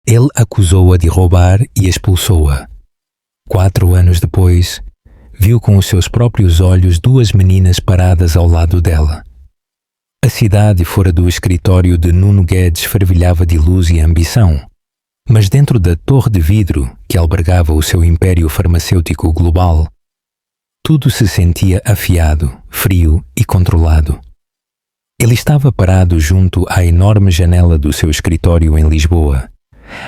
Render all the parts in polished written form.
Ele acusou-a de roubar e expulsou-a. 4 anos depois, viu com os seus próprios olhos 2 meninas paradas ao lado dela. A cidade fora do escritório de Nuno Guedes fervilhava de luz e ambição, mas dentro da torre de vidro que albergava o seu império farmacêutico global, tudo se sentia afiado, frio e controlado. Ele estava parado junto à enorme janela do seu escritório em Lisboa,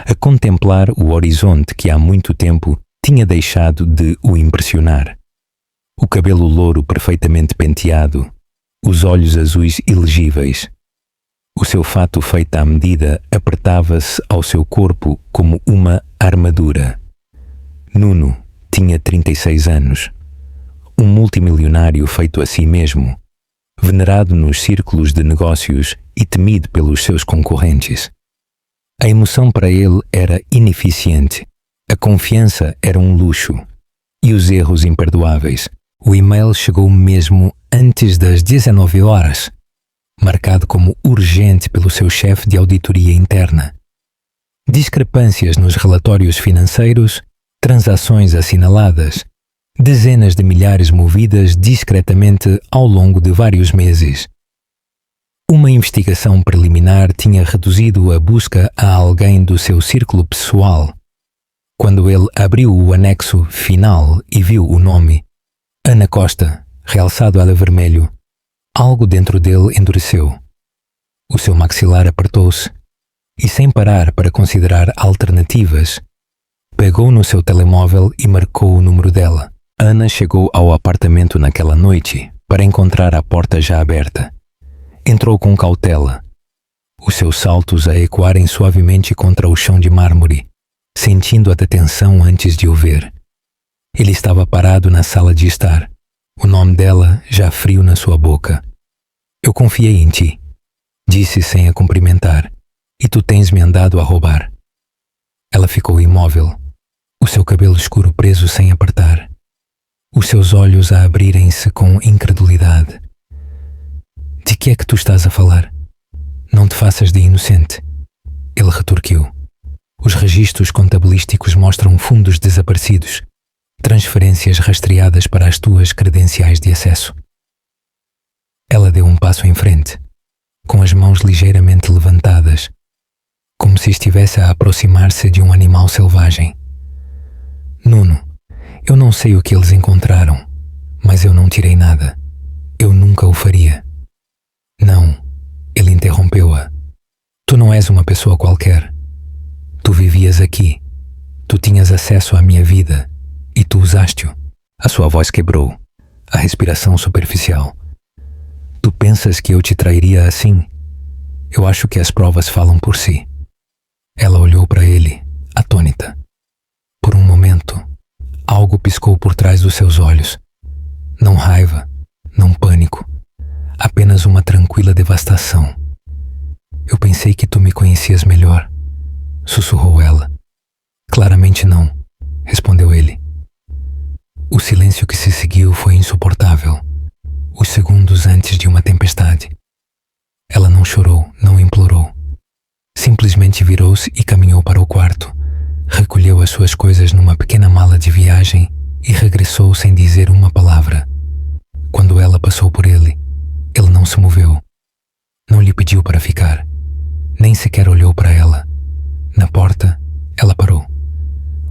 a contemplar o horizonte que há muito tempo tinha deixado de o impressionar. O cabelo louro perfeitamente penteado, os olhos azuis ilegíveis. O seu fato feito à medida apertava-se ao seu corpo como uma armadura. Nuno tinha 36 anos, um multimilionário feito a si mesmo, venerado nos círculos de negócios e temido pelos seus concorrentes. A emoção para ele era ineficiente, a confiança era um luxo e os erros imperdoáveis. O e-mail chegou mesmo antes das 19 horas, marcado como urgente pelo seu chefe de auditoria interna. Discrepâncias nos relatórios financeiros, transações assinaladas, dezenas de milhares movidas discretamente ao longo de vários meses. Uma investigação preliminar tinha reduzido a busca a alguém do seu círculo pessoal. Quando ele abriu o anexo final e viu o nome, Ana Costa, realçado a vermelho, algo dentro dele endureceu. O seu maxilar apertou-se e, sem parar para considerar alternativas, pegou no seu telemóvel e marcou o número dela. Ana chegou ao apartamento naquela noite para encontrar a porta já aberta. Entrou com cautela, os seus saltos a ecoarem suavemente contra o chão de mármore, sentindo a detenção antes de o ver. Ele estava parado na sala de estar, o nome dela já frio na sua boca. Eu confiei em ti, disse sem a cumprimentar, e tu tens me andado a roubar. Ela ficou imóvel, o seu cabelo escuro preso sem apertar, os seus olhos a abrirem-se com incredulidade. De que é que tu estás a falar? Não te faças de inocente. Ele retorquiu. Os registros contabilísticos mostram fundos desaparecidos, transferências rastreadas para as tuas credenciais de acesso. Ela deu um passo em frente, com as mãos ligeiramente levantadas, como se estivesse a aproximar-se de um animal selvagem. Nuno, eu não sei o que eles encontraram, mas eu não tirei nada. Eu nunca o faria. Não, ele interrompeu-a. Tu não és uma pessoa qualquer. Tu vivias aqui. Tu tinhas acesso à minha vida e tu usaste-o. A sua voz quebrou, a respiração superficial. Tu pensas que eu te trairia assim? Eu acho que as provas falam por si. Ela olhou para ele, atônita. Por um momento, algo piscou por trás dos seus olhos. Não raiva, não pânico, apenas uma tranquila devastação. Eu pensei que tu me conhecias melhor, sussurrou ela. Claramente não, respondeu ele. O silêncio que se seguiu foi insuportável, os segundos antes de uma tempestade. Ela não chorou, não implorou. Simplesmente virou-se e caminhou para o quarto, recolheu as suas coisas numa pequena mala de viagem e regressou sem dizer uma palavra. Quando ela passou por ele, ele não se moveu. Não lhe pediu para ficar. Nem sequer olhou para ela. Na porta, ela parou.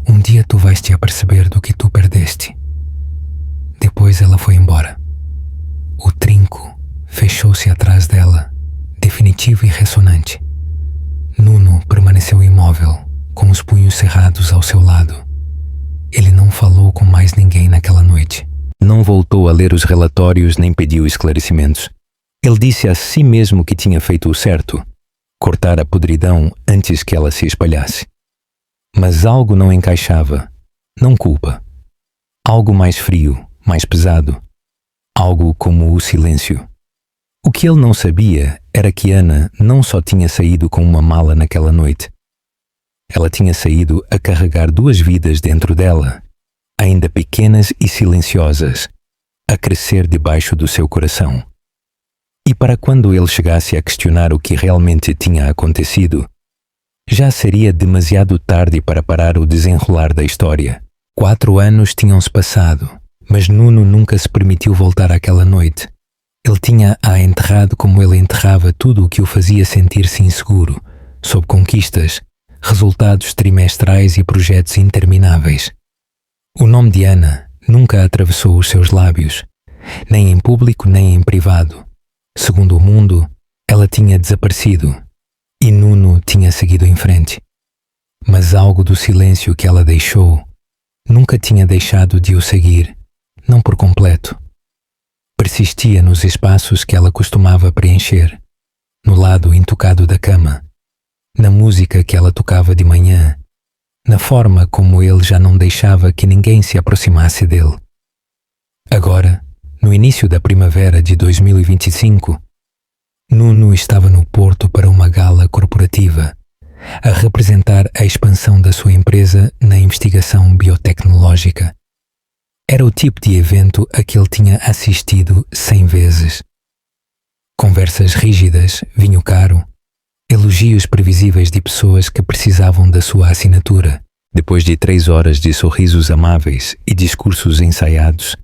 Um dia tu vais te aperceber do que tu perdeste. Depois ela foi embora. O trinco fechou-se atrás dela, definitivo e ressonante. Nuno permaneceu imóvel, com os punhos cerrados ao seu lado. Ele não falou com mais ninguém naquela noite. Não voltou a ler os relatórios nem pediu esclarecimentos. Ele disse a si mesmo que tinha feito o certo, cortar a podridão antes que ela se espalhasse. Mas algo não encaixava, não culpa. Algo mais frio, mais pesado. Algo como o silêncio. O que ele não sabia era que Ana não só tinha saído com uma mala naquela noite. Ela tinha saído a carregar 2 vidas dentro dela, ainda pequenas e silenciosas, a crescer debaixo do seu coração. E para quando ele chegasse a questionar o que realmente tinha acontecido, Já seria demasiado tarde para parar o desenrolar da história. 4 anos tinham-se passado, mas Nuno nunca se permitiu voltar àquela noite. Ele tinha-a enterrado como ele enterrava tudo o que o fazia sentir-se inseguro, sob conquistas, resultados trimestrais e projetos intermináveis. O nome de Ana nunca atravessou os seus lábios, nem em público nem em privado. Segundo o mundo, ela tinha desaparecido e Nuno tinha seguido em frente. Mas algo do silêncio que ela deixou nunca tinha deixado de o seguir, não por completo. Persistia nos espaços que ela costumava preencher, no lado intocado da cama, na música que ela tocava de manhã, na forma como ele já não deixava que ninguém se aproximasse dele. Agora, no início da primavera de 2025, Nuno estava no Porto para uma gala corporativa, a representar a expansão da sua empresa na investigação biotecnológica. Era o tipo de evento a que ele tinha assistido 100 vezes. Conversas rígidas, vinho caro, elogios previsíveis de pessoas que precisavam da sua assinatura. Depois de 3 horas de sorrisos amáveis e discursos ensaiados,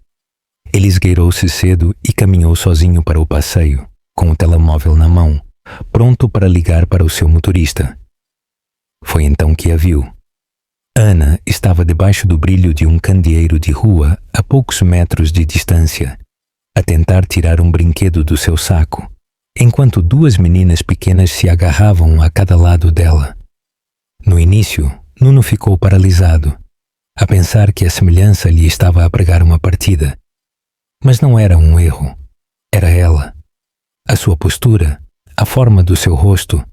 ele esgueirou-se cedo e caminhou sozinho para o passeio, com o telemóvel na mão, pronto para ligar para o seu motorista. Foi então que a viu. Ana estava debaixo do brilho de um candeeiro de rua a poucos metros de distância, a tentar tirar um brinquedo do seu saco, enquanto 2 meninas pequenas se agarravam a cada lado dela. No início, Nuno ficou paralisado, a pensar que a semelhança lhe estava a pregar uma partida. Mas não era um erro, era ela. A sua postura, a forma do seu rosto,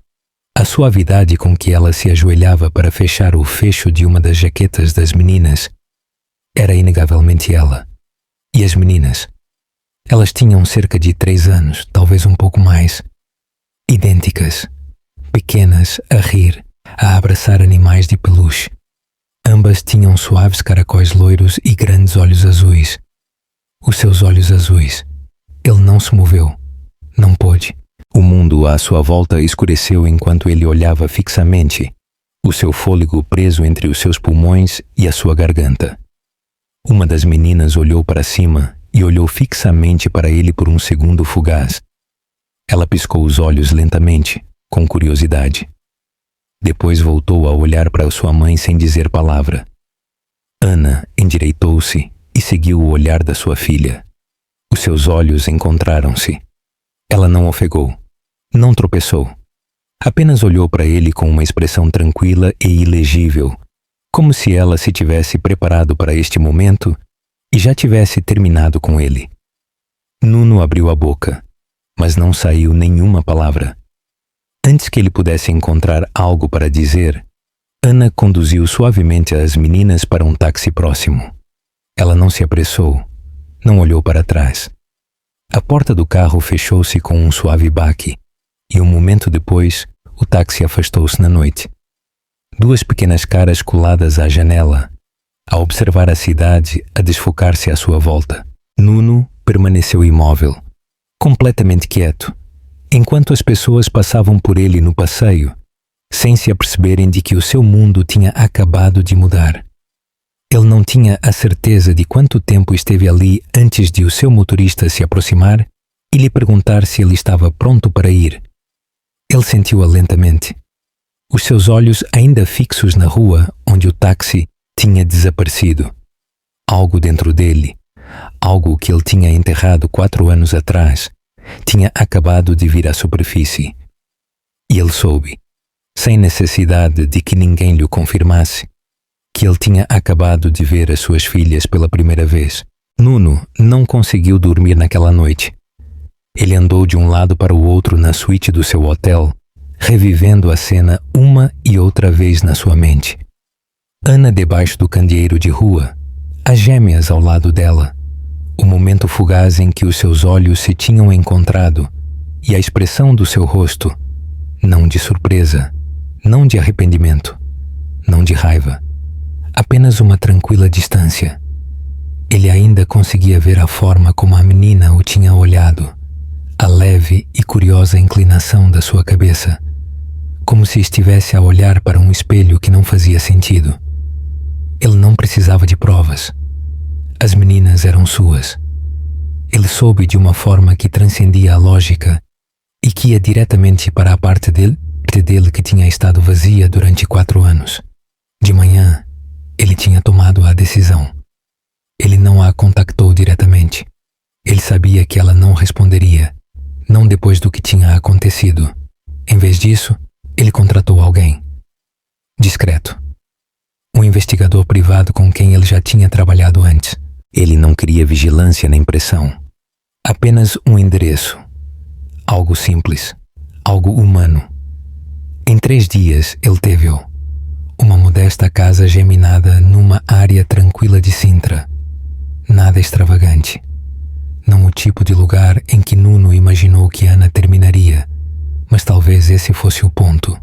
a suavidade com que ela se ajoelhava para fechar o fecho de uma das jaquetas das meninas, era inegavelmente ela. E as meninas? Elas tinham cerca de 3 anos, talvez um pouco mais. Idênticas, pequenas, a rir, a abraçar animais de peluche. Ambas tinham suaves caracóis loiros e grandes olhos azuis. Os seus olhos azuis. Ele não se moveu. Não pôde. O mundo à sua volta escureceu enquanto ele olhava fixamente, o seu fôlego preso entre os seus pulmões e a sua garganta. Uma das meninas olhou para cima e olhou fixamente para ele por um segundo fugaz. Ela piscou os olhos lentamente, com curiosidade. Depois voltou a olhar para sua mãe sem dizer palavra. Ana endireitou-se e seguiu o olhar da sua filha. Os seus olhos encontraram-se. Ela não ofegou, não tropeçou. Apenas olhou para ele com uma expressão tranquila e ilegível, como se ela se tivesse preparado para este momento e já tivesse terminado com ele. Nuno abriu a boca, mas não saiu nenhuma palavra. Antes que ele pudesse encontrar algo para dizer, Ana conduziu suavemente as meninas para um táxi próximo. Ela não se apressou, não olhou para trás. A porta do carro fechou-se com um suave baque, e um momento depois, o táxi afastou-se na noite. 2 pequenas caras coladas à janela, a observar a cidade a desfocar-se à sua volta. Nuno permaneceu imóvel, completamente quieto, enquanto as pessoas passavam por ele no passeio, sem se aperceberem de que o seu mundo tinha acabado de mudar. Ele não tinha a certeza de quanto tempo esteve ali antes de o seu motorista se aproximar e lhe perguntar se ele estava pronto para ir. Ele sentiu-a lentamente, os seus olhos ainda fixos na rua onde o táxi tinha desaparecido. Algo dentro dele, algo que ele tinha enterrado 4 anos atrás, tinha acabado de vir à superfície. E ele soube, sem necessidade de que ninguém lhe confirmasse, que ele tinha acabado de ver as suas filhas pela primeira vez. Nuno não conseguiu dormir naquela noite. Ele andou de um lado para o outro na suíte do seu hotel, revivendo a cena uma e outra vez na sua mente. Ana debaixo do candeeiro de rua, as gêmeas ao lado dela, o momento fugaz em que os seus olhos se tinham encontrado e a expressão do seu rosto, não de surpresa, não de arrependimento, não de raiva, apenas uma tranquila distância. Ele ainda conseguia ver a forma como a menina o tinha olhado, a leve e curiosa inclinação da sua cabeça, como se estivesse a olhar para um espelho que não fazia sentido. Ele não precisava de provas. As meninas eram suas. Ele soube de uma forma que transcendia a lógica e que ia diretamente para a parte dele que tinha estado vazia durante 4 anos. De manhã, ele tinha tomado a decisão. Ele não a contactou diretamente. Ele sabia que ela não responderia, não depois do que tinha acontecido. Em vez disso, ele contratou alguém. Discreto. Um investigador privado com quem ele já tinha trabalhado antes. Ele não queria vigilância nem pressão. Apenas um endereço. Algo simples. Algo humano. Em 3 dias, ele teve-o. Uma modesta casa geminada numa área tranquila de Sintra. Nada extravagante. Não o tipo de lugar em que Nuno imaginou que Ana terminaria, mas talvez esse fosse o ponto.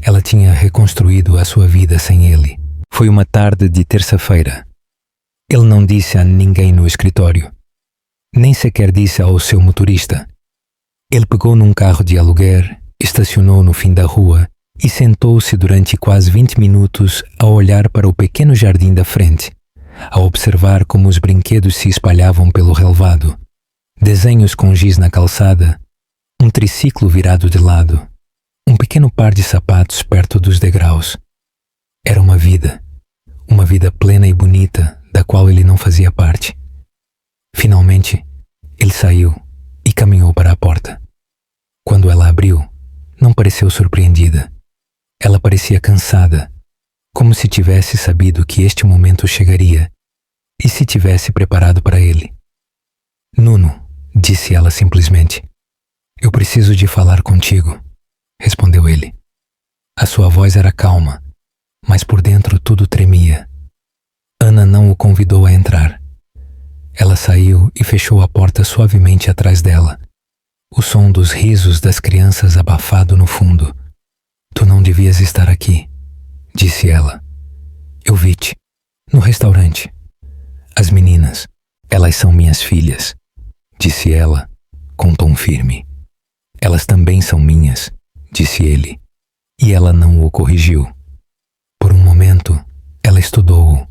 Ela tinha reconstruído a sua vida sem ele. Foi uma tarde de terça-feira. Ele não disse a ninguém no escritório. Nem sequer disse ao seu motorista. Ele pegou num carro de aluguer, estacionou no fim da rua e sentou-se durante quase 20 minutos a olhar para o pequeno jardim da frente, a observar como os brinquedos se espalhavam pelo relvado, desenhos com giz na calçada, um triciclo virado de lado, um pequeno par de sapatos perto dos degraus. Era uma vida plena e bonita da qual ele não fazia parte. Finalmente, ele saiu e caminhou para a porta. Quando ela abriu, não pareceu surpreendida. Ela parecia cansada, como se tivesse sabido que este momento chegaria e se tivesse preparado para ele. Nuno, disse ela simplesmente. Eu preciso de falar contigo, respondeu ele. A sua voz era calma, mas por dentro tudo tremia. Ana não o convidou a entrar. Ela saiu e fechou a porta suavemente atrás dela. O som dos risos das crianças abafado no fundo. Tu não devias estar aqui, disse ela. Eu vi-te, no restaurante. As meninas, elas são minhas filhas, disse ela, com tom firme. Elas também são minhas, disse ele, e ela não o corrigiu. Por um momento, ela estudou-o.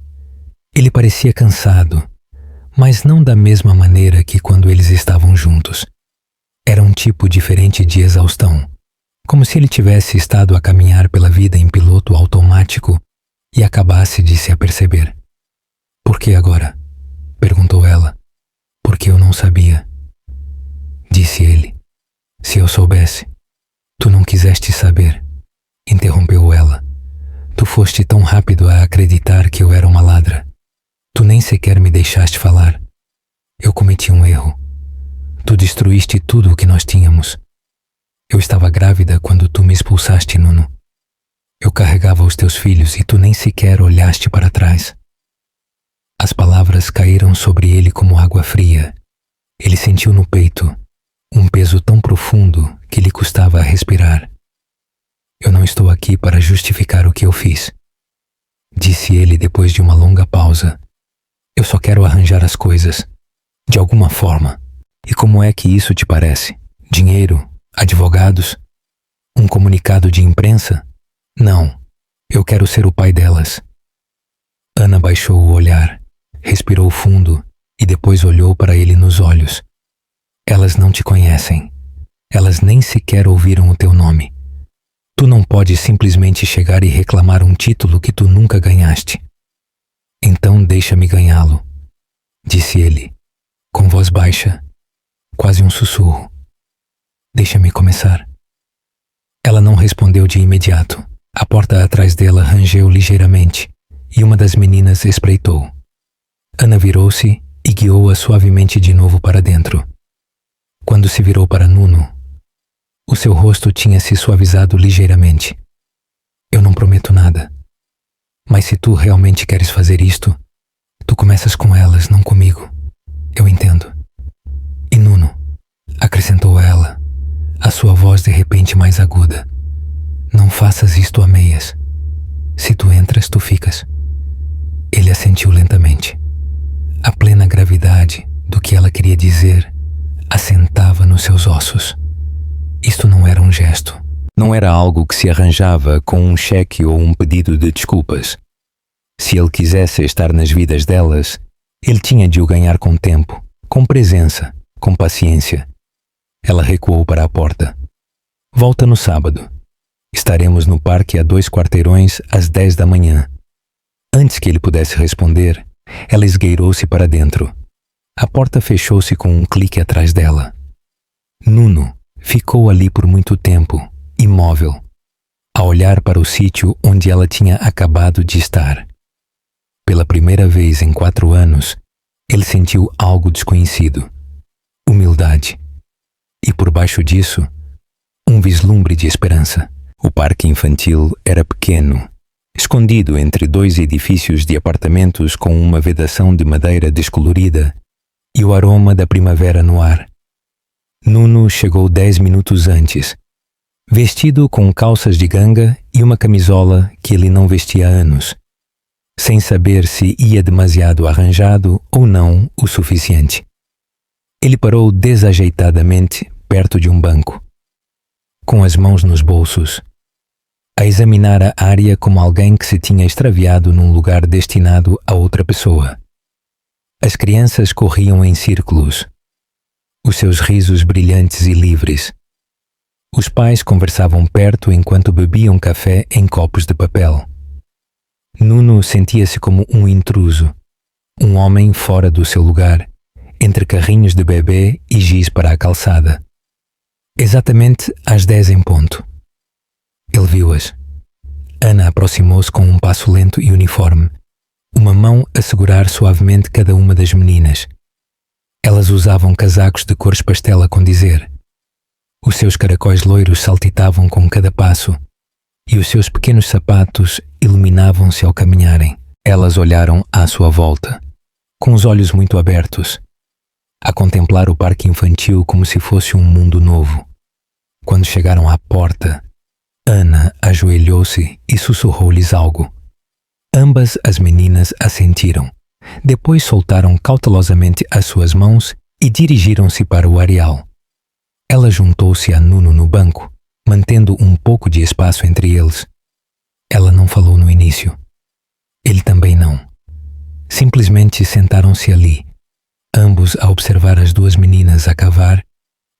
Ele parecia cansado, mas não da mesma maneira que quando eles estavam juntos. Era um tipo diferente de exaustão, como se ele tivesse estado a caminhar pela vida em piloto automático e acabasse de se aperceber. Por que agora? Perguntou ela. Porque eu não sabia. Disse ele. Se eu soubesse. Tu não quiseste saber, interrompeu ela. Tu foste tão rápido a acreditar que eu era uma ladra. Tu nem sequer me deixaste falar. Eu cometi um erro. Tu destruíste tudo o que nós tínhamos. Eu estava grávida quando tu me expulsaste, Nuno. Eu carregava os teus filhos e tu nem sequer olhaste para trás. As palavras caíram sobre ele como água fria. Ele sentiu no peito um peso tão profundo que lhe custava respirar. Eu não estou aqui para justificar o que eu fiz, disse ele depois de uma longa pausa. Eu só quero arranjar as coisas, de alguma forma. E como é que isso te parece? Dinheiro? Advogados? Um comunicado de imprensa? Não, eu quero ser o pai delas. Ana baixou o olhar, respirou fundo e depois olhou para ele nos olhos. Elas não te conhecem. Elas nem sequer ouviram o teu nome. Tu não podes simplesmente chegar e reclamar um título que tu nunca ganhaste. Então deixa-me ganhá-lo, disse ele, com voz baixa, quase um sussurro. Deixa-me começar. Ela não respondeu de imediato. A porta atrás dela rangeu ligeiramente e uma das meninas espreitou. Ana virou-se e guiou-a suavemente de novo para dentro. Quando se virou para Nuno, o seu rosto tinha se suavizado ligeiramente. Eu não prometo nada, mas se tu realmente queres fazer isto, tu começas com elas, não comigo. Eu entendo. E Nuno, acrescentou ela, a sua voz de repente mais aguda, não faças isto a meias. Se tu entras, tu ficas. Ele assentiu lentamente. A plena gravidade do que ela queria dizer assentava nos seus ossos. Isto não era um gesto, Não era algo que se arranjava com um cheque ou um pedido de desculpas. Se ele quisesse estar nas vidas delas, ele tinha de o ganhar com tempo, com presença, com paciência. Ela recuou para a porta. Volta no sábado. Estaremos no parque a 2 quarteirões às 10 da manhã. Antes que ele pudesse responder, ela esgueirou-se para dentro. A porta fechou-se com um clique atrás dela. Nuno ficou ali por muito tempo, imóvel, a olhar para o sítio onde ela tinha acabado de estar. Pela primeira vez em 4 anos, ele sentiu algo desconhecido. Humildade. E por baixo disso, um vislumbre de esperança. O parque infantil era pequeno, escondido entre 2 edifícios de apartamentos com uma vedação de madeira descolorida e o aroma da primavera no ar. Nuno chegou 10 minutos antes, vestido com calças de ganga e uma camisola que ele não vestia há anos, sem saber se ia demasiado arranjado ou não o suficiente. Ele parou desajeitadamente perto de um banco, com as mãos nos bolsos, a examinar a área como alguém que se tinha extraviado num lugar destinado a outra pessoa. As crianças corriam em círculos, os seus risos brilhantes e livres. Os pais conversavam perto enquanto bebiam café em copos de papel. Nuno sentia-se como um intruso, um homem fora do seu lugar, entre carrinhos de bebê e giz para a calçada. Exatamente às 10 em ponto. Ele viu-as. Ana aproximou-se com um passo lento e uniforme, uma mão a segurar suavemente cada uma das meninas. Elas usavam casacos de cores pastel a condizer. Os seus caracóis loiros saltitavam com cada passo e os seus pequenos sapatos iluminavam-se ao caminharem. Elas olharam à sua volta, com os olhos muito abertos, a contemplar o parque infantil como se fosse um mundo novo. Quando chegaram à porta, Ana ajoelhou-se e sussurrou-lhes algo. Ambas as meninas assentiram. Depois soltaram cautelosamente as suas mãos e dirigiram-se para o areal. Ela juntou-se a Nuno no banco, mantendo um pouco de espaço entre eles. Ela não falou no início. Ele também não. Simplesmente sentaram-se ali, ambos a observar as 2 meninas a cavar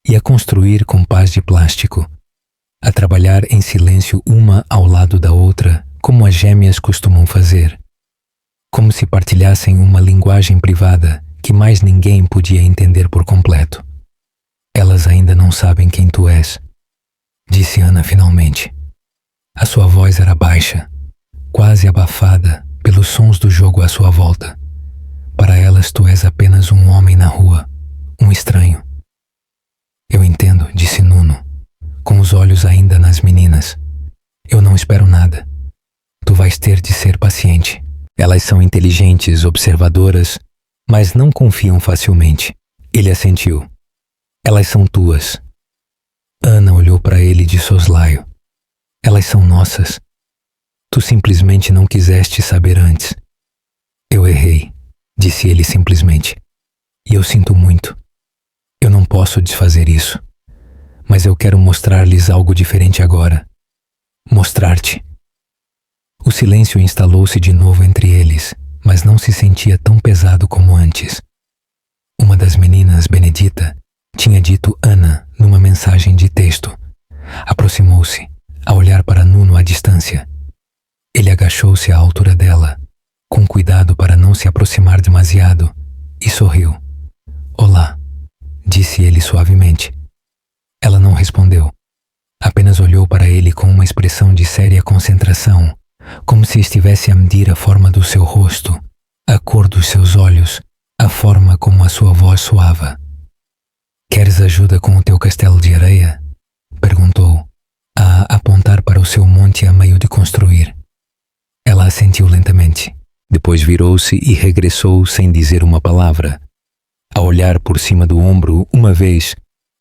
e a construir com pás de plástico, a trabalhar em silêncio uma ao lado da outra, como as gêmeas costumam fazer, como se partilhassem uma linguagem privada que mais ninguém podia entender por completo. Elas ainda não sabem quem tu és, disse Ana finalmente. A sua voz era baixa, quase abafada pelos sons do jogo à sua volta. Para elas tu és apenas um homem na rua, um estranho. Eu entendo, disse Nuno, com os olhos ainda nas meninas. Eu não espero nada. Tu vais ter de ser paciente. Elas são inteligentes, observadoras, mas não confiam facilmente. Ele assentiu. Elas são tuas. Ana olhou para ele de soslaio. Elas são nossas. Tu simplesmente não quiseste saber antes. Eu errei, disse ele simplesmente. E eu sinto muito. Eu não posso desfazer isso. Mas eu quero mostrar-lhes algo diferente agora. Mostrar-te. O silêncio instalou-se de novo entre eles, mas não se sentia tão pesado como antes. Uma das meninas, Benedita, tinha dito Ana numa mensagem de texto. Aproximou-se, a olhar para Nuno à distância. Ele agachou-se à altura dela, com cuidado para não se aproximar demasiado, e sorriu. Olá, disse ele suavemente. Ela não respondeu. Apenas olhou para ele com uma expressão de séria concentração, como se estivesse a medir a forma do seu rosto, a cor dos seus olhos, a forma como a sua voz soava. Queres ajuda com o teu castelo de areia? Perguntou, a apontar para o seu monte a meio de construir. Ela assentiu lentamente. Depois virou-se e regressou sem dizer uma palavra, a olhar por cima do ombro uma vez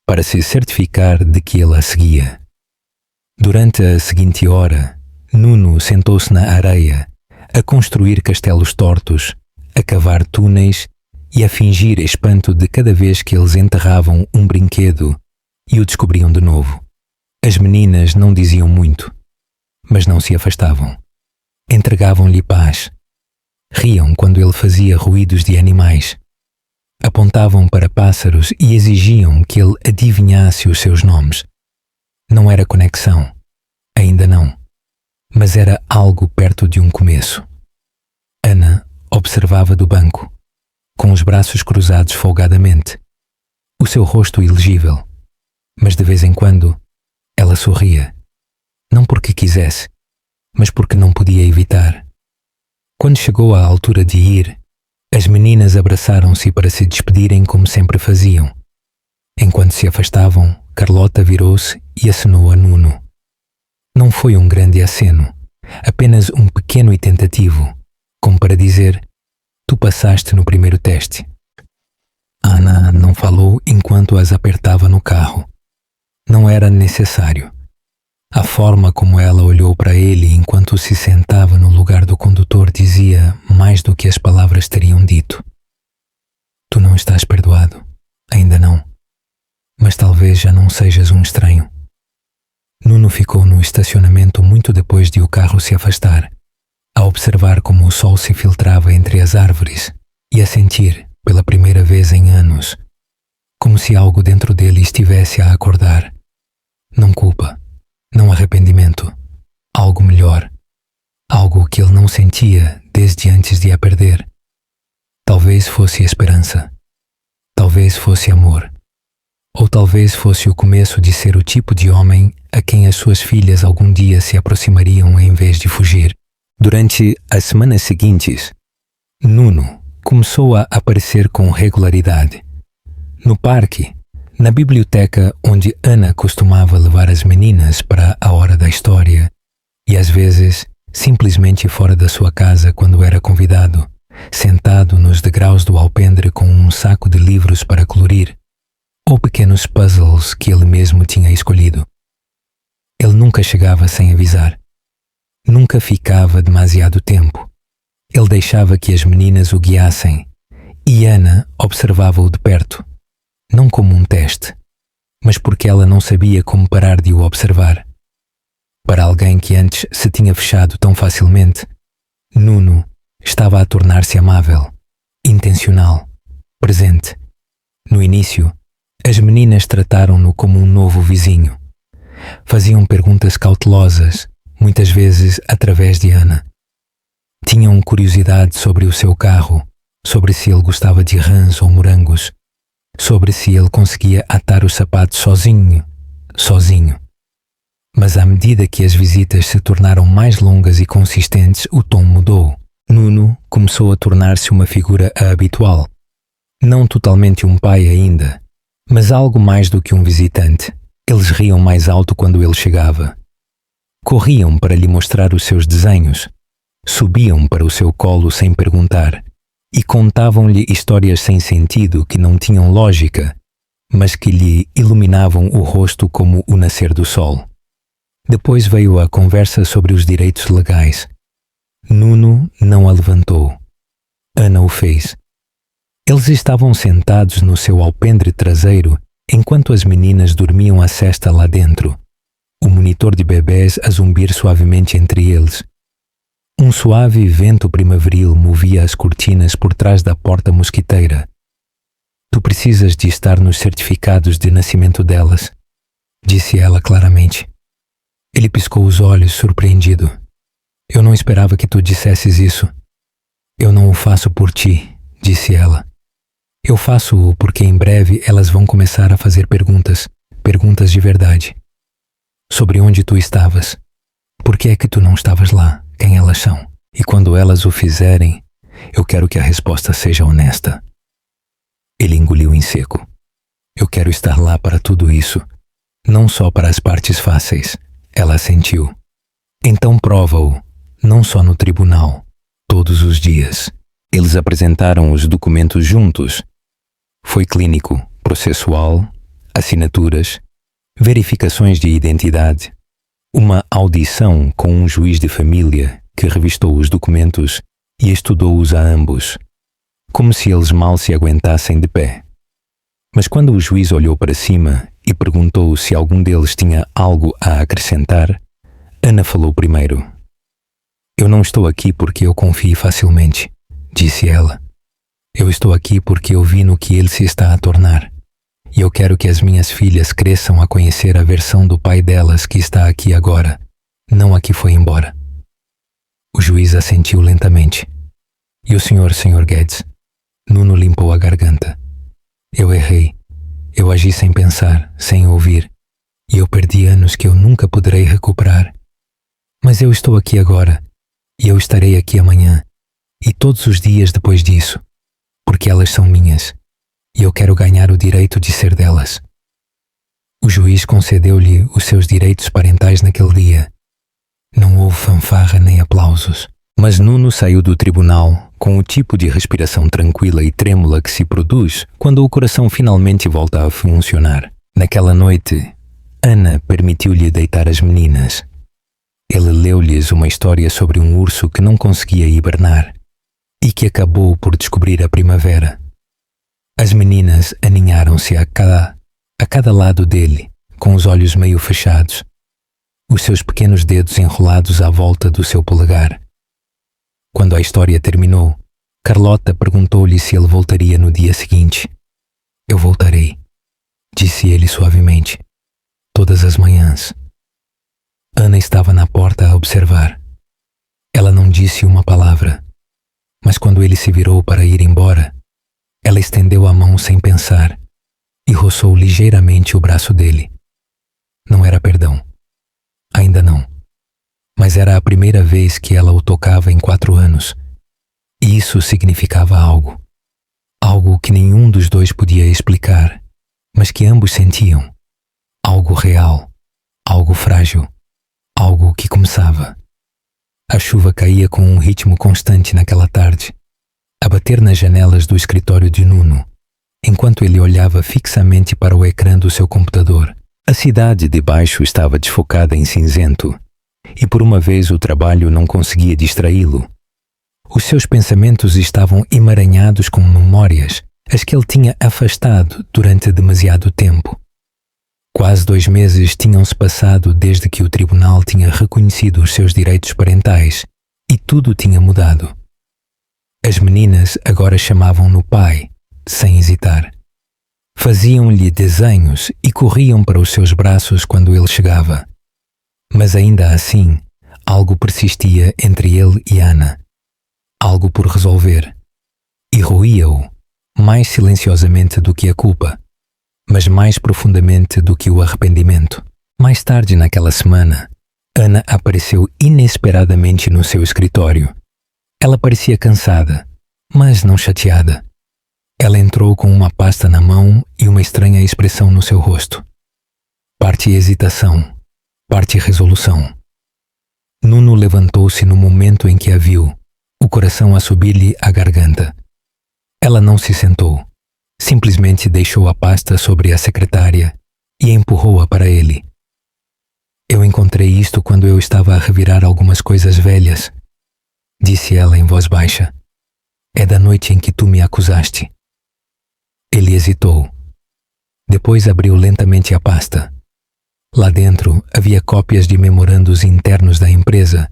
para se certificar de que ele a seguia. Durante a seguinte hora, Nuno sentou-se na areia, a construir castelos tortos, a cavar túneis e a fingir espanto de cada vez que eles enterravam um brinquedo e o descobriam de novo. As meninas não diziam muito, mas não se afastavam. Entregavam-lhe paz. Riam quando ele fazia ruídos de animais. Apontavam para pássaros e exigiam que ele adivinhasse os seus nomes. Não era conexão, ainda não, mas era algo perto de um começo. Ana observava do banco, com os braços cruzados folgadamente, o seu rosto ilegível, mas de vez em quando ela sorria, não porque quisesse, mas porque não podia evitar. Quando chegou à altura de ir, as meninas abraçaram-se para se despedirem como sempre faziam. Enquanto se afastavam, Carlota virou-se e acenou a Nuno. Não foi um grande aceno, apenas um pequeno e tentativo, como para dizer: tu passaste no primeiro teste. Ana não falou enquanto as apertava no carro. Não era necessário. A forma como ela olhou para ele enquanto se sentava no lugar do condutor dizia mais do que as palavras teriam dito. Tu não estás perdoado, ainda não, mas talvez já não sejas um estranho. Nuno ficou no estacionamento muito depois de o carro se afastar, a observar como o sol se filtrava entre as árvores e a sentir, pela primeira vez em anos, como se algo dentro dele estivesse a acordar. Não culpa, não arrependimento, algo melhor, algo que ele não sentia desde antes de a perder. Talvez fosse esperança, talvez fosse amor, ou talvez fosse o começo de ser o tipo de homem a quem as suas filhas algum dia se aproximariam em vez de fugir. Durante as semanas seguintes, Nuno começou a aparecer com regularidade. No parque, na biblioteca onde Ana costumava levar as meninas para a hora da história e às vezes simplesmente fora da sua casa quando era convidado, sentado nos degraus do alpendre com um saco de livros para colorir ou pequenos puzzles que ele mesmo tinha escolhido. Ele nunca chegava sem avisar. Nunca ficava demasiado tempo. Ele deixava que as meninas o guiassem e Ana observava-o de perto, não como um teste, mas porque ela não sabia como parar de o observar. Para alguém que antes se tinha fechado tão facilmente, Nuno estava a tornar-se amável, intencional, presente. No início, as meninas trataram-no como um novo vizinho. Faziam perguntas cautelosas, muitas vezes através de Ana. Tinham curiosidade sobre o seu carro, sobre se ele gostava de rãs ou morangos, sobre se ele conseguia atar os sapatos sozinho. Mas à medida que as visitas se tornaram mais longas e consistentes, o tom mudou. Nuno começou a tornar-se uma figura habitual. Não totalmente um pai ainda, mas algo mais do que um visitante. Eles riam mais alto quando ele chegava. Corriam para lhe mostrar os seus desenhos, subiam para o seu colo sem perguntar e contavam-lhe histórias sem sentido que não tinham lógica, mas que lhe iluminavam o rosto como o nascer do sol. Depois veio a conversa sobre os direitos legais. Nuno não a levantou. Ana o fez. Eles estavam sentados no seu alpendre traseiro enquanto as meninas dormiam a sesta lá dentro, o monitor de bebés a zumbir suavemente entre eles. Um suave vento primaveril movia as cortinas por trás da porta mosquiteira. Tu precisas de estar nos certificados de nascimento delas, disse ela claramente. Ele piscou os olhos, surpreendido. Eu não esperava que tu dissesses isso. Eu não o faço por ti, disse ela. Eu faço-o porque em breve elas vão começar a fazer perguntas de verdade. Sobre onde tu estavas. Por que é que tu não estavas lá? Quem elas são? E quando elas o fizerem, eu quero que a resposta seja honesta. Ele engoliu em seco. Eu quero estar lá para tudo isso, não só para as partes fáceis. Ela assentiu. Então prova-o, não só no tribunal, todos os dias. Eles apresentaram os documentos juntos. Foi clínico, processual, assinaturas, verificações de identidade, uma audição com um juiz de família que revistou os documentos e estudou-os a ambos, como se eles mal se aguentassem de pé. Mas quando o juiz olhou para cima e perguntou se algum deles tinha algo a acrescentar, Ana falou primeiro. Eu não estou aqui porque eu confio facilmente, disse ela. Eu estou aqui porque eu vi no que ele se está a tornar. E eu quero que as minhas filhas cresçam a conhecer a versão do pai delas que está aqui agora, não a que foi embora. O juiz assentiu lentamente. E o senhor, Sr. Guedes? Nuno limpou a garganta. Eu errei. Eu agi sem pensar, sem ouvir. E eu perdi anos que eu nunca poderei recuperar. Mas eu estou aqui agora. E eu estarei aqui amanhã. E todos os dias depois disso. Porque elas são minhas. E eu quero ganhar o direito de ser delas. O juiz concedeu-lhe os seus direitos parentais naquele dia. Não houve fanfarra nem aplausos. Mas Nuno saiu do tribunal com o tipo de respiração tranquila e trêmula que se produz quando o coração finalmente volta a funcionar. Naquela noite, Ana permitiu-lhe deitar as meninas. Ele leu-lhes uma história sobre um urso que não conseguia hibernar e que acabou por descobrir a primavera. As meninas aninharam-se a cada lado dele, com os olhos meio fechados, os seus pequenos dedos enrolados à volta do seu polegar. Quando a história terminou, Carlota perguntou-lhe se ele voltaria no dia seguinte. Eu voltarei, disse ele suavemente, todas as manhãs. Ana estava na porta a observar. Ela não disse uma palavra, mas quando ele se virou para ir embora, ela estendeu a mão sem pensar e roçou ligeiramente o braço dele. Não era perdão. Ainda não. Mas era a primeira vez que ela o tocava em 4 anos. E isso significava algo. Algo que nenhum dos dois podia explicar, mas que ambos sentiam. Algo real. Algo frágil. Algo que começava. A chuva caía com um ritmo constante naquela tarde, a bater nas janelas do escritório de Nuno, enquanto ele olhava fixamente para o ecrã do seu computador. A cidade de baixo estava desfocada em cinzento, e por uma vez o trabalho não conseguia distraí-lo. Os seus pensamentos estavam emaranhados com memórias, as que ele tinha afastado durante demasiado tempo. Quase 2 meses tinham-se passado desde que o tribunal tinha reconhecido os seus direitos parentais, e tudo tinha mudado. As meninas agora chamavam-no pai, sem hesitar. Faziam-lhe desenhos e corriam para os seus braços quando ele chegava. Mas ainda assim, algo persistia entre ele e Ana. Algo por resolver. E roía-o, mais silenciosamente do que a culpa, mas mais profundamente do que o arrependimento. Mais tarde naquela semana, Ana apareceu inesperadamente no seu escritório. Ela parecia cansada, mas não chateada. Ela entrou com uma pasta na mão e uma estranha expressão no seu rosto. Parte hesitação, parte resolução. Nuno levantou-se no momento em que a viu, o coração a subir-lhe à garganta. Ela não se sentou, simplesmente deixou a pasta sobre a secretária e empurrou-a para ele. Eu encontrei isto quando eu estava a revirar algumas coisas velhas, disse ela em voz baixa. É da noite em que tu me acusaste. Ele hesitou. Depois abriu lentamente a pasta. Lá dentro havia cópias de memorandos internos da empresa,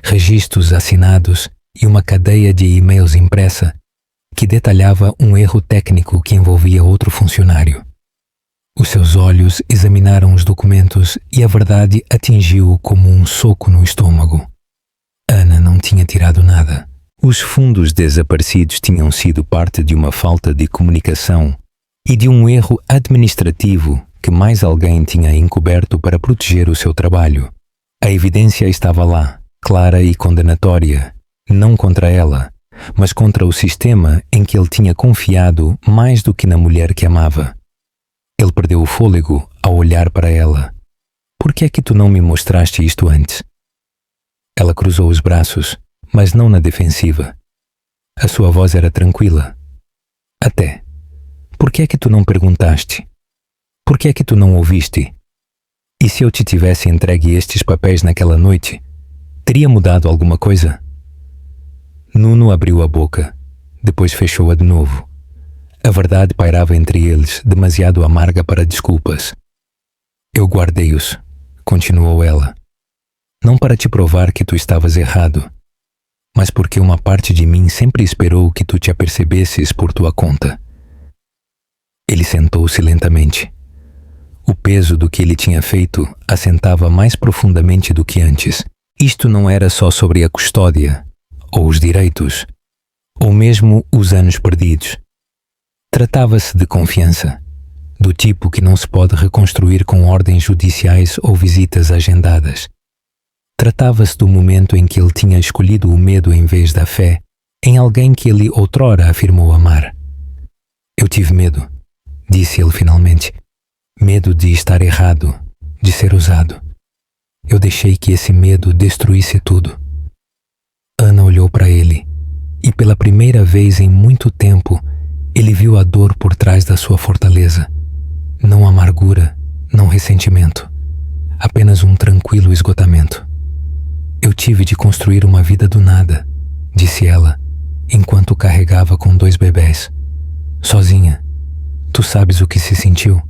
registros assinados e uma cadeia de e-mails impressa que detalhava um erro técnico que envolvia outro funcionário. Os seus olhos examinaram os documentos e a verdade atingiu-o como um soco no estômago. Ana não tinha tirado nada. Os fundos desaparecidos tinham sido parte de uma falta de comunicação e de um erro administrativo que mais alguém tinha encoberto para proteger o seu trabalho. A evidência estava lá, clara e condenatória, não contra ela, mas contra o sistema em que ele tinha confiado mais do que na mulher que amava. Ele perdeu o fôlego ao olhar para ela. Por que é que tu não me mostraste isto antes? Ela cruzou os braços, mas não na defensiva. A sua voz era tranquila. Até. Por que é que tu não perguntaste? Por que é que tu não ouviste? E se eu te tivesse entregue estes papéis naquela noite, teria mudado alguma coisa? Nuno abriu a boca, depois fechou-a de novo. A verdade pairava entre eles, demasiado amarga para desculpas. Eu guardei-os, continuou ela. Não para te provar que tu estavas errado, mas porque uma parte de mim sempre esperou que tu te apercebesses por tua conta. Ele sentou-se lentamente. O peso do que ele tinha feito assentava mais profundamente do que antes. Isto não era só sobre a custódia, ou os direitos, ou mesmo os anos perdidos. Tratava-se de confiança, do tipo que não se pode reconstruir com ordens judiciais ou visitas agendadas. Tratava-se do momento em que ele tinha escolhido o medo em vez da fé, em alguém que ele outrora afirmou amar. Eu tive medo, disse ele finalmente. Medo de estar errado, de ser usado. Eu deixei que esse medo destruísse tudo. Ana olhou para ele, e pela primeira vez em muito tempo, ele viu a dor por trás da sua fortaleza. Não amargura, não ressentimento, apenas um tranquilo esgotamento. Eu tive de construir uma vida do nada, disse ela, enquanto carregava com 2 bebés. Sozinha. Tu sabes o que se sentiu?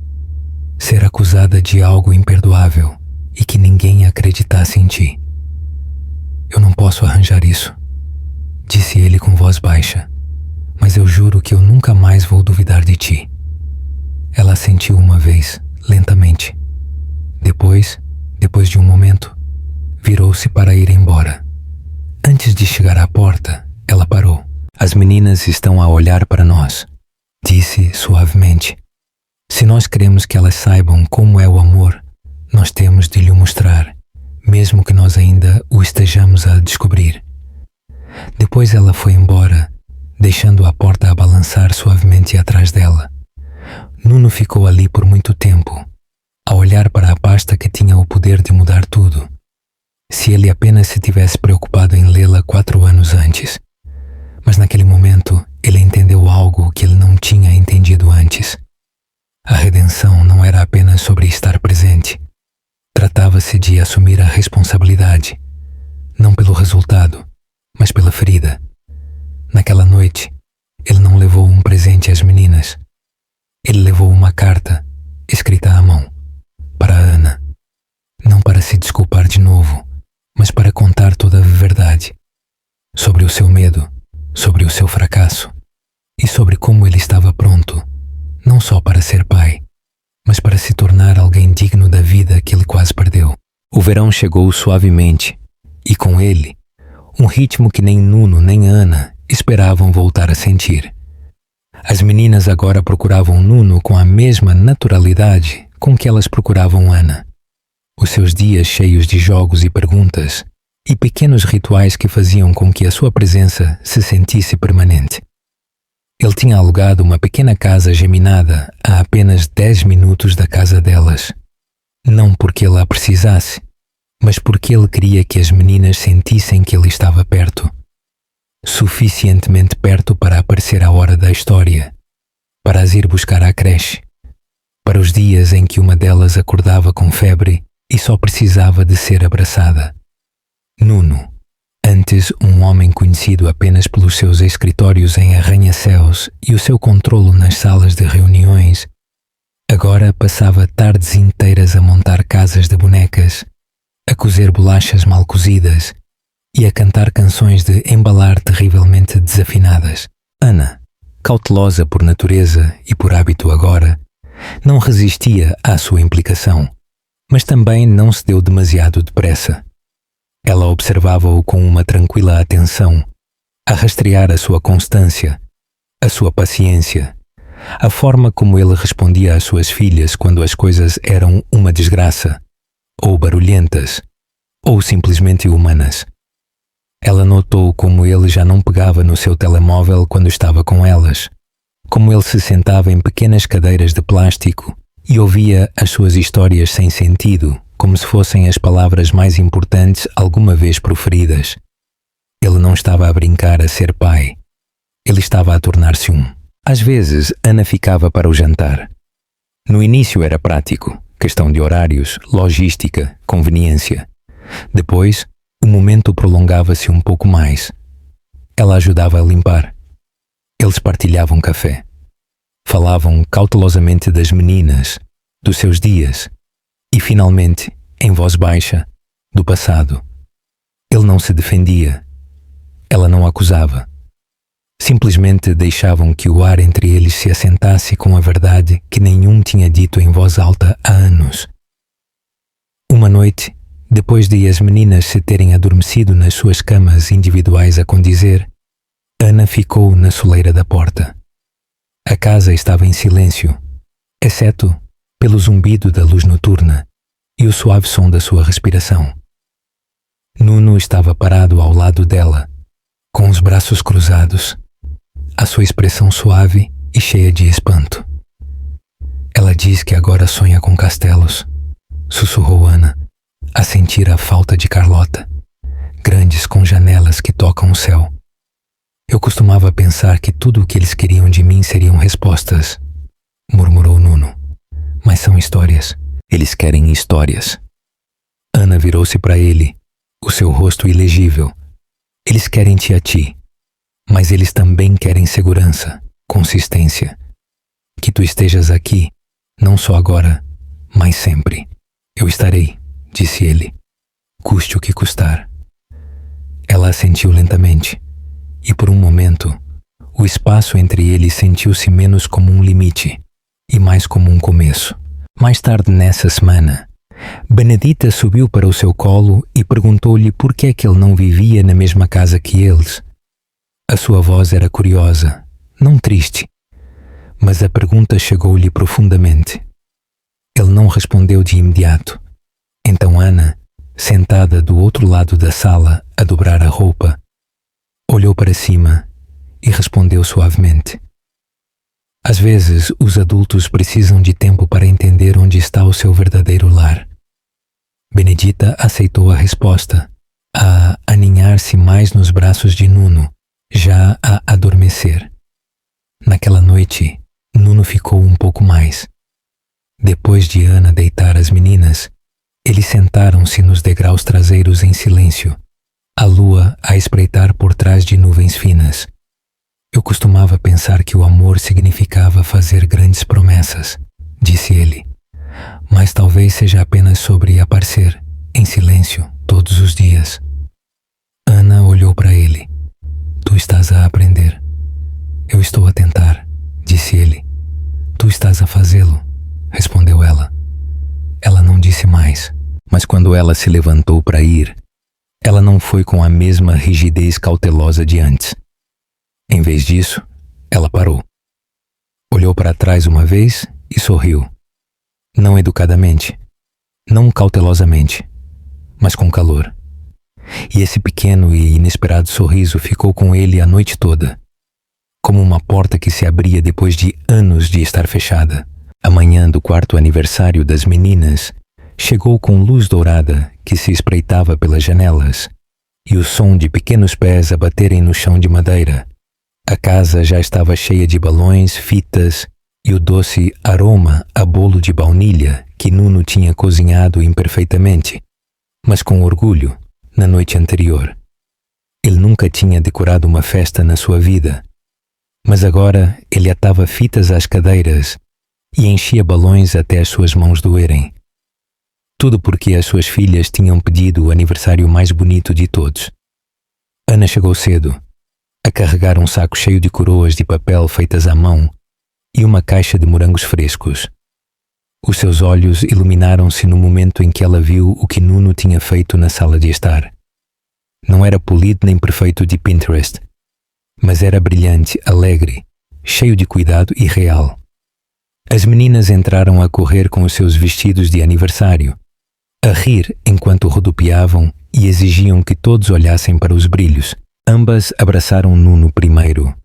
Ser acusada de algo imperdoável e que ninguém acreditasse em ti. Eu não posso arranjar isso, disse ele com voz baixa, mas eu juro que eu nunca mais vou duvidar de ti. Ela assentiu uma vez, lentamente. Depois de um momento, virou-se para ir embora. Antes de chegar à porta, ela parou. As meninas estão a olhar para nós, disse suavemente. Se nós queremos que elas saibam como é o amor, nós temos de lhe mostrar, mesmo que nós ainda o estejamos a descobrir. Depois ela foi embora, deixando a porta a balançar suavemente atrás dela. Nuno ficou ali por muito tempo, a olhar para a pasta que tinha o poder de mudar tudo. Se ele apenas se tivesse preocupado em lê-la 4 anos antes. Mas naquele momento, ele entendeu algo que ele não tinha entendido antes. A redenção não era apenas sobre estar presente. Tratava-se de assumir a responsabilidade, não pelo resultado, mas pela ferida. Naquela noite, ele não levou um presente às meninas. Ele levou uma carta, escrita à mão, para a Ana. Não para se desculpar de novo, mas para contar toda a verdade. Sobre o seu medo, sobre o seu fracasso, e sobre como ele estava pronto, não só para ser pai, mas para se tornar alguém digno da vida que ele quase perdeu. O verão chegou suavemente, e com ele, um ritmo que nem Nuno nem Ana esperavam voltar a sentir. As meninas agora procuravam Nuno com a mesma naturalidade com que elas procuravam Ana. Os seus dias cheios de jogos e perguntas, e pequenos rituais que faziam com que a sua presença se sentisse permanente. Ele tinha alugado uma pequena casa geminada a apenas 10 minutos da casa delas. Não porque ele a precisasse, mas porque ele queria que as meninas sentissem que ele estava perto. Suficientemente perto para aparecer a hora da história, para as ir buscar à creche, para os dias em que uma delas acordava com febre e só precisava de ser abraçada. Nuno, antes um homem conhecido apenas pelos seus escritórios em arranha-céus e o seu controlo nas salas de reuniões, agora passava tardes inteiras a montar casas de bonecas, a cozer bolachas mal cozidas e a cantar canções de embalar terrivelmente desafinadas. Ana, cautelosa por natureza e por hábito agora, não resistia à sua implicação, mas também não se deu demasiado depressa. Ela observava-o com uma tranquila atenção, a rastrear a sua constância, a sua paciência, a forma como ele respondia às suas filhas quando as coisas eram uma desgraça, ou barulhentas, ou simplesmente humanas. Ela notou como ele já não pegava no seu telemóvel quando estava com elas, como ele se sentava em pequenas cadeiras de plástico e ouvia as suas histórias sem sentido, como se fossem as palavras mais importantes alguma vez proferidas. Ele não estava a brincar a ser pai. Ele estava a tornar-se um. Às vezes, Ana ficava para o jantar. No início era prático, questão de horários, logística, conveniência. Depois, o momento prolongava-se um pouco mais. Ela ajudava a limpar. Eles partilhavam café. Falavam cautelosamente das meninas, dos seus dias e, finalmente, em voz baixa, do passado. Ele não se defendia. Ela não acusava. Simplesmente deixavam que o ar entre eles se assentasse com a verdade que nenhum tinha dito em voz alta há anos. Uma noite, depois de as meninas se terem adormecido nas suas camas individuais a condizer, Ana ficou na soleira da porta. A casa estava em silêncio, exceto pelo zumbido da luz noturna e o suave som da sua respiração. Nuno estava parado ao lado dela, com os braços cruzados, a sua expressão suave e cheia de espanto. Ela diz que agora sonha com castelos, sussurrou Ana, a sentir a falta de Carlota, grandes com janelas que tocam o céu. Eu costumava pensar que tudo o que eles queriam de mim seriam respostas, murmurou Nuno. Mas são histórias. Eles querem histórias. Ana virou-se para ele, o seu rosto ilegível. Eles querem-te a ti, mas eles também querem segurança, consistência. Que tu estejas aqui, não só agora, mas sempre. Eu estarei, disse ele, custe o que custar. Ela assentiu lentamente, e por um momento, o espaço entre eles sentiu-se menos como um limite e mais como um começo. Mais tarde nessa semana, Benedita subiu para o seu colo e perguntou-lhe por que é que ele não vivia na mesma casa que eles. A sua voz era curiosa, não triste, mas a pergunta chegou-lhe profundamente. Ele não respondeu de imediato. Então Ana, sentada do outro lado da sala a dobrar a roupa, olhou para cima e respondeu suavemente. Às vezes, os adultos precisam de tempo para entender onde está o seu verdadeiro lar. Benedita aceitou a resposta, a aninhar-se mais nos braços de Nuno, já a adormecer. Naquela noite, Nuno ficou um pouco mais. Depois de Ana deitar as meninas, eles sentaram-se nos degraus traseiros em silêncio, a lua a espreitar por trás de nuvens finas. Eu costumava pensar que o amor significava fazer grandes promessas, disse ele, mas talvez seja apenas sobre aparecer, em silêncio, todos os dias. Ana olhou para ele. Tu estás a aprender. Eu estou a tentar, disse ele. Tu estás a fazê-lo, respondeu ela. Ela não disse mais, mas quando ela se levantou para ir, ela não foi com a mesma rigidez cautelosa de antes. Em vez disso, ela parou. Olhou para trás uma vez e sorriu. Não educadamente, não cautelosamente, mas com calor. E esse pequeno e inesperado sorriso ficou com ele a noite toda, como uma porta que se abria depois de anos de estar fechada. A manhã do 4º aniversário das meninas chegou com luz dourada que se espreitava pelas janelas e o som de pequenos pés a baterem no chão de madeira. A casa já estava cheia de balões, fitas e o doce aroma a bolo de baunilha que Nuno tinha cozinhado imperfeitamente, mas com orgulho, na noite anterior. Ele nunca tinha decorado uma festa na sua vida, mas agora ele atava fitas às cadeiras e enchia balões até as suas mãos doerem. Tudo porque as suas filhas tinham pedido o aniversário mais bonito de todos. Ana chegou cedo, a carregar um saco cheio de coroas de papel feitas à mão e uma caixa de morangos frescos. Os seus olhos iluminaram-se no momento em que ela viu o que Nuno tinha feito na sala de estar. Não era polido nem perfeito de Pinterest, mas era brilhante, alegre, cheio de cuidado e real. As meninas entraram a correr com os seus vestidos de aniversário, a rir enquanto rodopiavam e exigiam que todos olhassem para os brilhos. Ambas abraçaram Nuno primeiro,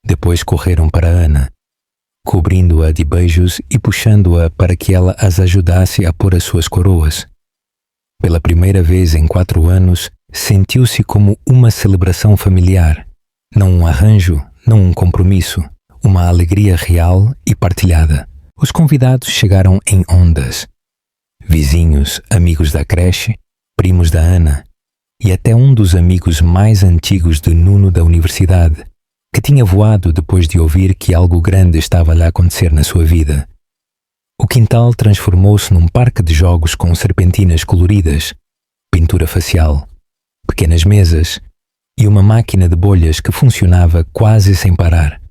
depois correram para Ana, cobrindo-a de beijos e puxando-a para que ela as ajudasse a pôr as suas coroas. Pela primeira vez em 4 anos, sentiu-se como uma celebração familiar, não um arranjo, não um compromisso, uma alegria real e partilhada. Os convidados chegaram em ondas. Vizinhos, amigos da creche, primos da Ana, e até um dos amigos mais antigos de Nuno da universidade, que tinha voado depois de ouvir que algo grande estava a acontecer na sua vida. O quintal transformou-se num parque de jogos com serpentinas coloridas, pintura facial, pequenas mesas e uma máquina de bolhas que funcionava quase sem parar.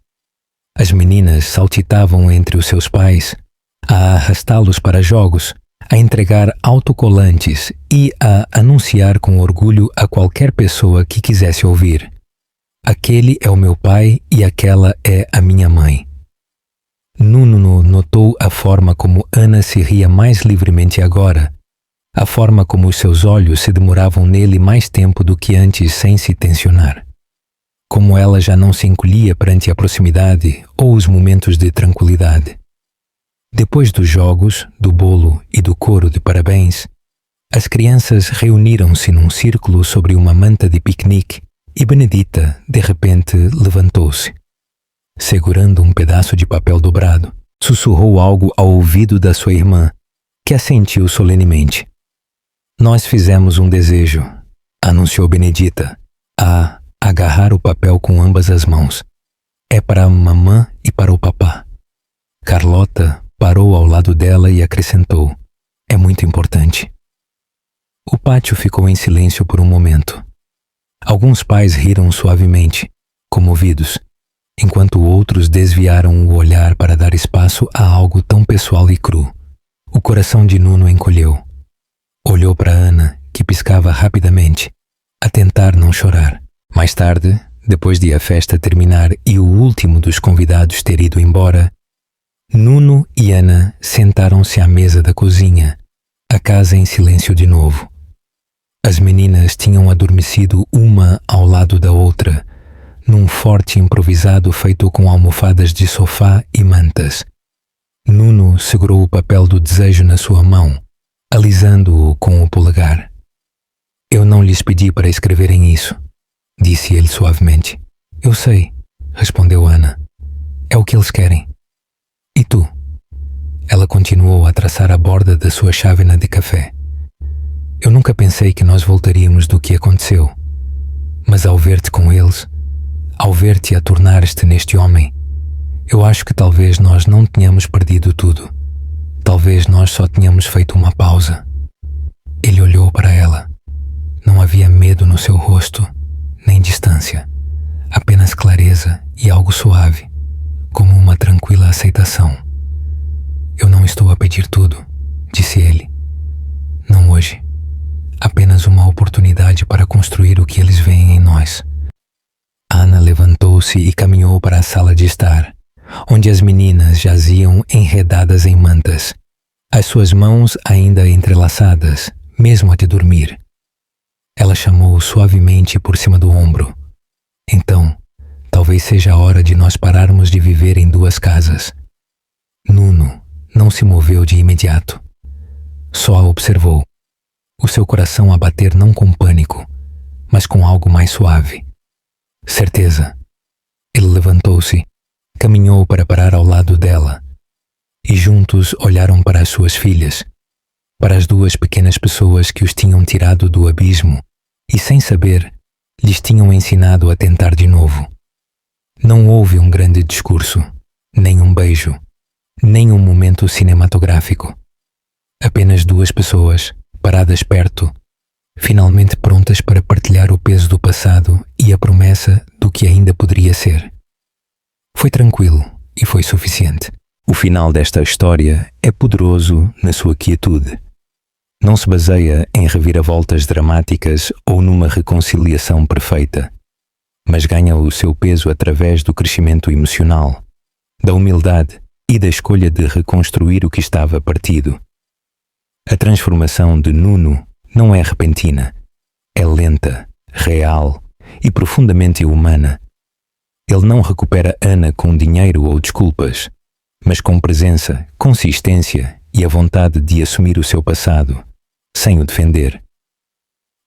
As meninas saltitavam entre os seus pais, a arrastá-los para jogos, a entregar autocolantes e a anunciar com orgulho a qualquer pessoa que quisesse ouvir: aquele é o meu pai e aquela é a minha mãe. Nuno notou a forma como Ana se ria mais livremente agora, a forma como os seus olhos se demoravam nele mais tempo do que antes sem se tensionar. Como ela já não se encolhia perante a proximidade ou os momentos de tranquilidade. Depois dos jogos, do bolo e do coro de parabéns, as crianças reuniram-se num círculo sobre uma manta de piquenique e Benedita, de repente, levantou-se. Segurando um pedaço de papel dobrado, sussurrou algo ao ouvido da sua irmã, que assentiu solenemente. Nós fizemos um desejo, anunciou Benedita, a agarrar o papel com ambas as mãos. É para a mamã e para o papá. Carlota parou ao lado dela e acrescentou: é muito importante. O pátio ficou em silêncio por um momento. Alguns pais riram suavemente, comovidos, enquanto outros desviaram o olhar para dar espaço a algo tão pessoal e cru. O coração de Nuno encolheu. Olhou para Ana, que piscava rapidamente, a tentar não chorar. Mais tarde, depois de a festa terminar e o último dos convidados ter ido embora, Nuno e Ana sentaram-se à mesa da cozinha, a casa em silêncio de novo. As meninas tinham adormecido uma ao lado da outra, num forte improvisado feito com almofadas de sofá e mantas. Nuno segurou o papel do desejo na sua mão, alisando-o com o polegar. Eu não lhes pedi para escreverem isso, disse ele suavemente. Eu sei, respondeu Ana. É o que eles querem. E tu? Ela continuou a traçar a borda da sua chávena de café. Eu nunca pensei que nós voltaríamos do que aconteceu, mas ao ver-te com eles, ao ver-te a tornar-te neste homem, eu acho que talvez nós não tenhamos perdido tudo. Talvez nós só tenhamos feito uma pausa. Ele olhou para ela. Não havia medo no seu rosto, nem distância, apenas clareza e algo suave, como uma tranquila aceitação. Eu não estou a pedir tudo, disse ele. Não hoje. Apenas uma oportunidade para construir o que eles veem em nós. Ana levantou-se e caminhou para a sala de estar, onde as meninas jaziam enredadas em mantas, as suas mãos ainda entrelaçadas, mesmo a de dormir. Ela chamou suavemente por cima do ombro. Então, talvez seja a hora de nós pararmos de viver em duas casas. Nuno não se moveu de imediato. Só a observou, o seu coração a bater não com pânico, mas com algo mais suave. Certeza. Ele levantou-se, caminhou para parar ao lado dela, e juntos olharam para as suas filhas, para as duas pequenas pessoas que os tinham tirado do abismo e, sem saber, lhes tinham ensinado a tentar de novo. Não houve um grande discurso, nem um beijo, nem um momento cinematográfico. Apenas duas pessoas, paradas perto, finalmente prontas para partilhar o peso do passado e a promessa do que ainda poderia ser. Foi tranquilo e foi suficiente. O final desta história é poderoso na sua quietude. Não se baseia em reviravoltas dramáticas ou numa reconciliação perfeita, mas ganha o seu peso através do crescimento emocional, da humildade e da escolha de reconstruir o que estava partido. A transformação de Nuno não é repentina, é lenta, real e profundamente humana. Ele não recupera Ana com dinheiro ou desculpas, mas com presença, consistência e a vontade de assumir o seu passado, sem o defender.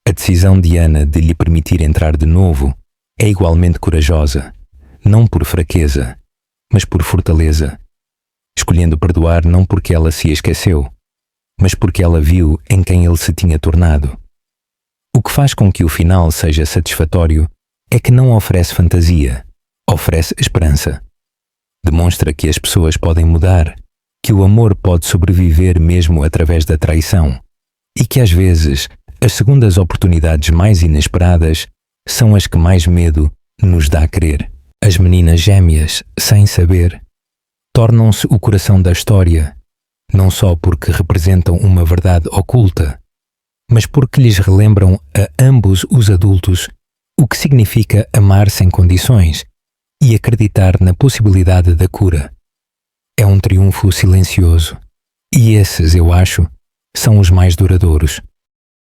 A decisão de Ana de lhe permitir entrar de novo é igualmente corajosa, não por fraqueza, mas por fortaleza, escolhendo perdoar não porque ela se esqueceu, mas porque ela viu em quem ele se tinha tornado. O que faz com que o final seja satisfatório é que não oferece fantasia, Oferece esperança. Demonstra que as pessoas podem mudar, que o amor pode sobreviver mesmo através da traição e que às vezes as segundas oportunidades mais inesperadas são as que mais medo nos dá a crer. As meninas gêmeas, sem saber, tornam-se o coração da história, não só porque representam uma verdade oculta, mas porque lhes relembram a ambos os adultos o que significa amar sem condições e acreditar na possibilidade da cura. É um triunfo silencioso, e esses, eu acho, são os mais duradouros.